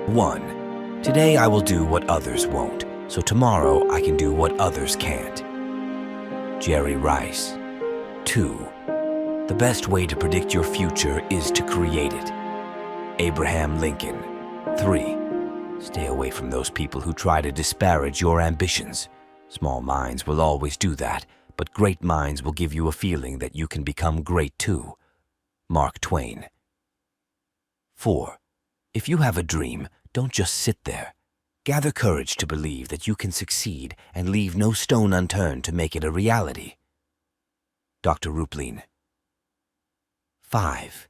1. Today I will do what others won't, so tomorrow I can do what others can't. Jerry Rice. 2. The best way to predict your future is to create it. Abraham Lincoln. 3. Stay away from those people who try to disparage your ambitions. Small minds will always do that, but great minds will give you a feeling that you can become great too. Mark Twain. 4. If you have a dream, don't just sit there. Gather courage to believe that you can succeed and leave no stone unturned to make it a reality. Dr. Ruplin. 5.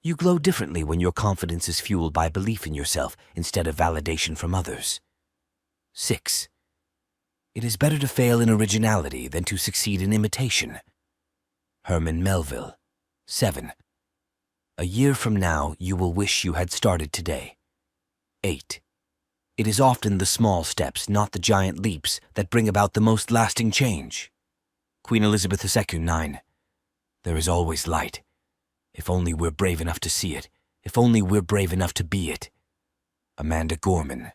You glow differently when your confidence is fueled by belief in yourself instead of validation from others. 6. It is better to fail in originality than to succeed in imitation. Herman Melville. 7. A year from now, you will wish you had started today. 8. It is often the small steps, not the giant leaps, that bring about the most lasting change. Queen Elizabeth II. 9. There is always light. If only we're brave enough to see it. If only we're brave enough to be it. Amanda Gorman.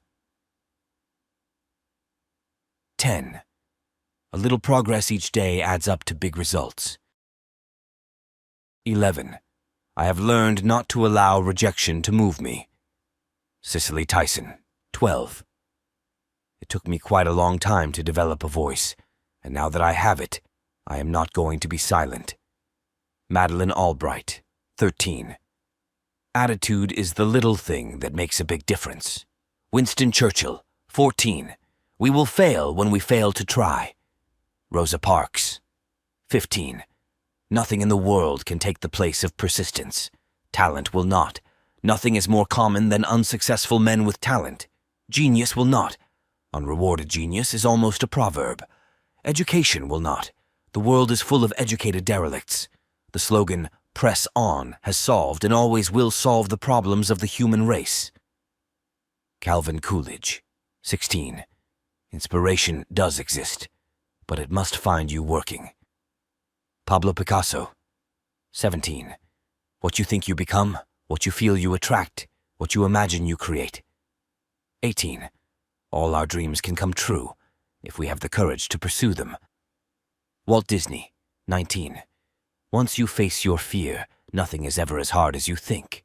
10. A little progress each day adds up to big results. 11. I have learned not to allow rejection to move me. Cicely Tyson. 12. It took me quite a long time to develop a voice, and now that I have it, I am not going to be silent. Madeleine Albright. 13. Attitude is the little thing that makes a big difference. Winston Churchill. 14. We will fail when we fail to try. Rosa Parks. 15. Nothing in the world can take the place of persistence. Talent will not. Nothing is more common than unsuccessful men with talent. Genius will not. Unrewarded genius is almost a proverb. Education will not. The world is full of educated derelicts. The slogan, "Press on," has solved and always will solve the problems of the human race. Calvin Coolidge. 16. Inspiration does exist, but it must find you working. Pablo Picasso. 17. What you think you become, what you feel you attract, what you imagine you create. 18. All our dreams can come true if we have the courage to pursue them. Walt Disney. 19. Once you face your fear, nothing is ever as hard as you think.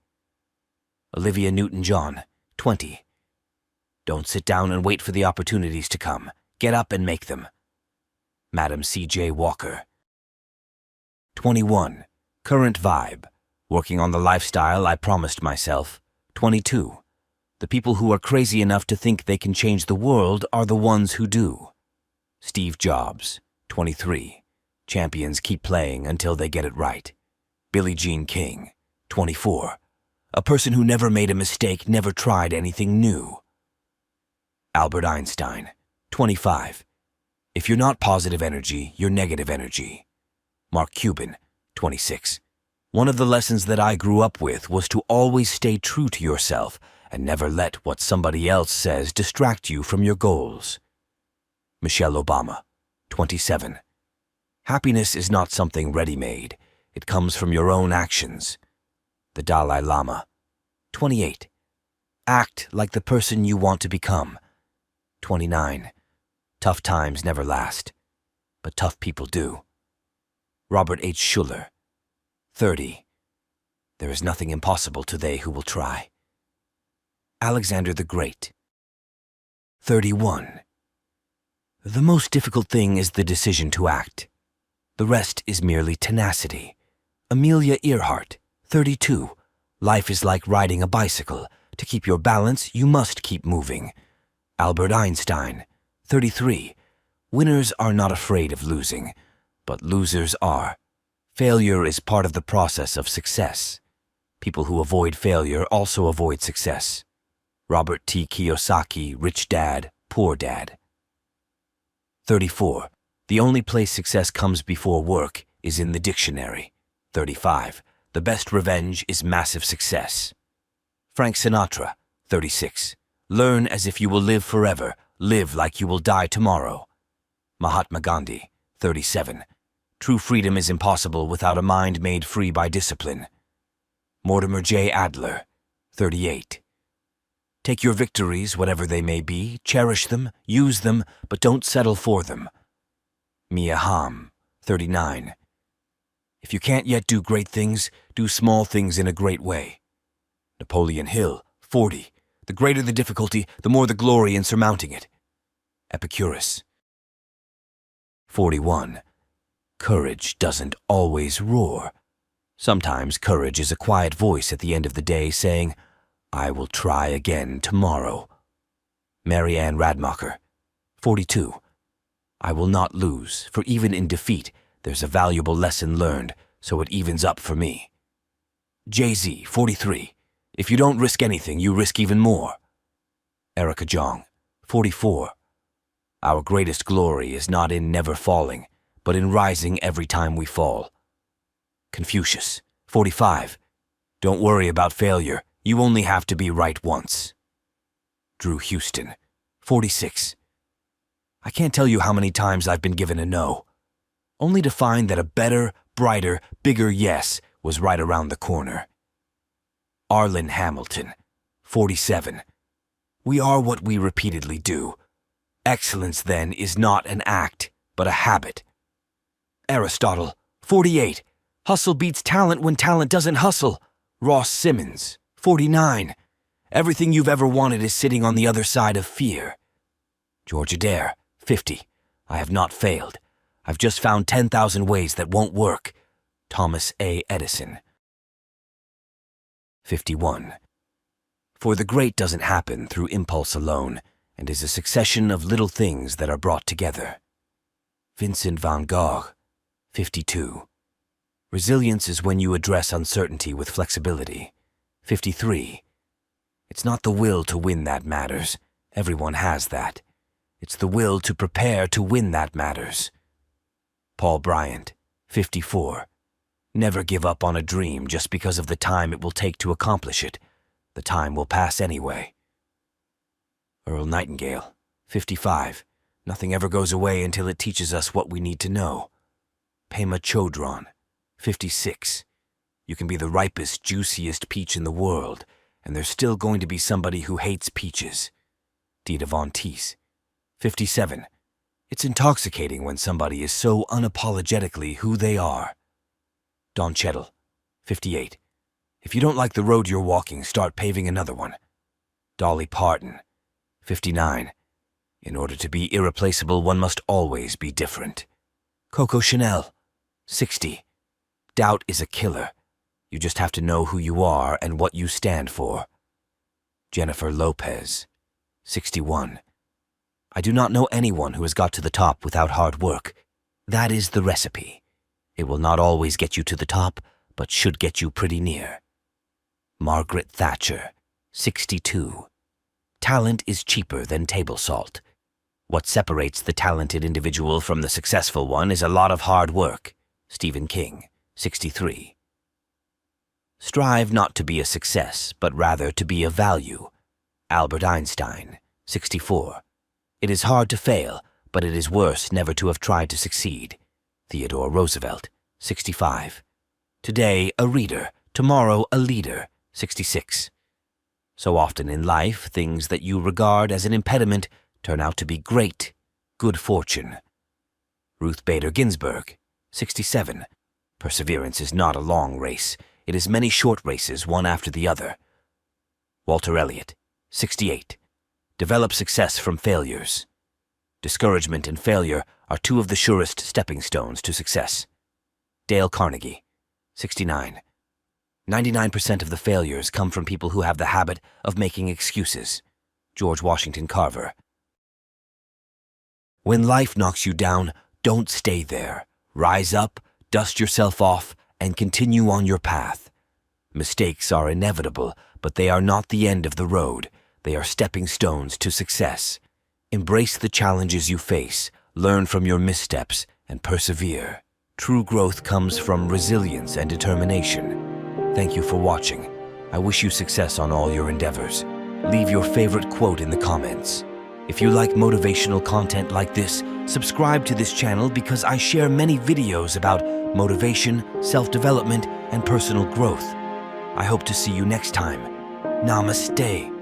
Olivia Newton-John. 20. Don't sit down and wait for the opportunities to come. Get up and make them. Madam C.J. Walker. 21. Current vibe. Working on the lifestyle I promised myself. 22. The people who are crazy enough to think they can change the world are the ones who do. Steve Jobs. 23. Champions keep playing until they get it right. Billie Jean King. 24. A person who never made a mistake never tried anything new. Albert Einstein. 25. If you're not positive energy, you're negative energy. Mark Cuban. 26. One of the lessons that I grew up with was to always stay true to yourself and never let what somebody else says distract you from your goals. Michelle Obama. 27. Happiness is not something ready-made. It comes from your own actions. The Dalai Lama. 28. Act like the person you want to become. 29. Tough times never last, but tough people do. Robert H. Schuller. 30. There is nothing impossible to they who will try. Alexander the Great. 31. The most difficult thing is the decision to act. The rest is merely tenacity. Amelia Earhart. 32. Life is like riding a bicycle. To keep your balance, you must keep moving. Albert Einstein. 33. Winners are not afraid of losing, but losers are. Failure is part of the process of success. People who avoid failure also avoid success. Robert T. Kiyosaki, Rich Dad, Poor Dad. 34. The only place success comes before work is in the dictionary. 35. The best revenge is massive success. Frank Sinatra. 36. Learn as if you will live forever. Live like you will die tomorrow. Mahatma Gandhi. 37. True freedom is impossible without a mind made free by discipline. Mortimer J. Adler. 38. Take your victories, whatever they may be, cherish them, use them, but don't settle for them. Mia Hamm, 39. If you can't yet do great things, do small things in a great way. Napoleon Hill, 40. The greater the difficulty, the more the glory in surmounting it. Epicurus. 41. Courage doesn't always roar. Sometimes courage is a quiet voice at the end of the day saying, I will try again tomorrow. Mary Ann Radmacher, 42. I will not lose, for even in defeat, there's a valuable lesson learned, so it evens up for me. Jay-Z, 43. If you don't risk anything, you risk even more. Erica Jong, 44. Our greatest glory is not in never falling, but in rising every time we fall. Confucius, 45. Don't worry about failure. You only have to be right once. Drew Houston, 46. I can't tell you how many times I've been given a no, only to find that a better, brighter, bigger yes was right around the corner. Arlen Hamilton, 47. We are what we repeatedly do. Excellence, then, is not an act, but a habit. Aristotle, 48. Hustle beats talent when talent doesn't hustle. Ross Simmons, 49. Everything you've ever wanted is sitting on the other side of fear. George Adair, 50. I have not failed. I've just found 10,000 ways that won't work. Thomas A. Edison. 51. For the great doesn't happen through impulse alone, and is a succession of little things that are brought together. Vincent van Gogh, 52. Resilience is when you address uncertainty with flexibility. 53. It's not the will to win that matters. Everyone has that. It's the will to prepare to win that matters. Paul Bryant, 54. Never give up on a dream just because of the time it will take to accomplish it. The time will pass anyway. Earl Nightingale, 55. Nothing ever goes away until it teaches us what we need to know. Pema Chodron, 56. You can be the ripest, juiciest peach in the world, and there's still going to be somebody who hates peaches. Dita Von Teese, 57. It's intoxicating when somebody is so unapologetically who they are. Don Cheadle, 58. If you don't like the road you're walking, start paving another one. Dolly Parton, 59. In order to be irreplaceable, one must always be different. Coco Chanel, 60. Doubt is a killer. You just have to know who you are and what you stand for. Jennifer Lopez, 61. I do not know anyone who has got to the top without hard work. That is the recipe. It will not always get you to the top, but should get you pretty near. Margaret Thatcher, 62. Talent is cheaper than table salt. What separates the talented individual from the successful one is a lot of hard work. Stephen King, 63. Strive not to be a success, but rather to be of value. Albert Einstein, 64. It is hard to fail, but it is worse never to have tried to succeed. Theodore Roosevelt, 65. Today, a reader, tomorrow, a leader, 66. So often in life, things that you regard as an impediment turn out to be great, good fortune. Ruth Bader Ginsburg, 67. Perseverance is not a long race. It is many short races, one after the other. Walter Elliott, 68. Develop success from failures. Discouragement and failure are two of the surest stepping stones to success. Dale Carnegie, 69. 99% of the failures come from people who have the habit of making excuses. George Washington Carver. When life knocks you down, don't stay there. Rise up, dust yourself off, and continue on your path. Mistakes are inevitable, but they are not the end of the road. They are stepping stones to success. Embrace the challenges you face, learn from your missteps, and persevere. True growth comes from resilience and determination. Thank you for watching. I wish you success on all your endeavors. Leave your favorite quote in the comments. If you like motivational content like this, subscribe to this channel because I share many videos about motivation, self-development, and personal growth. I hope to see you next time. Namaste.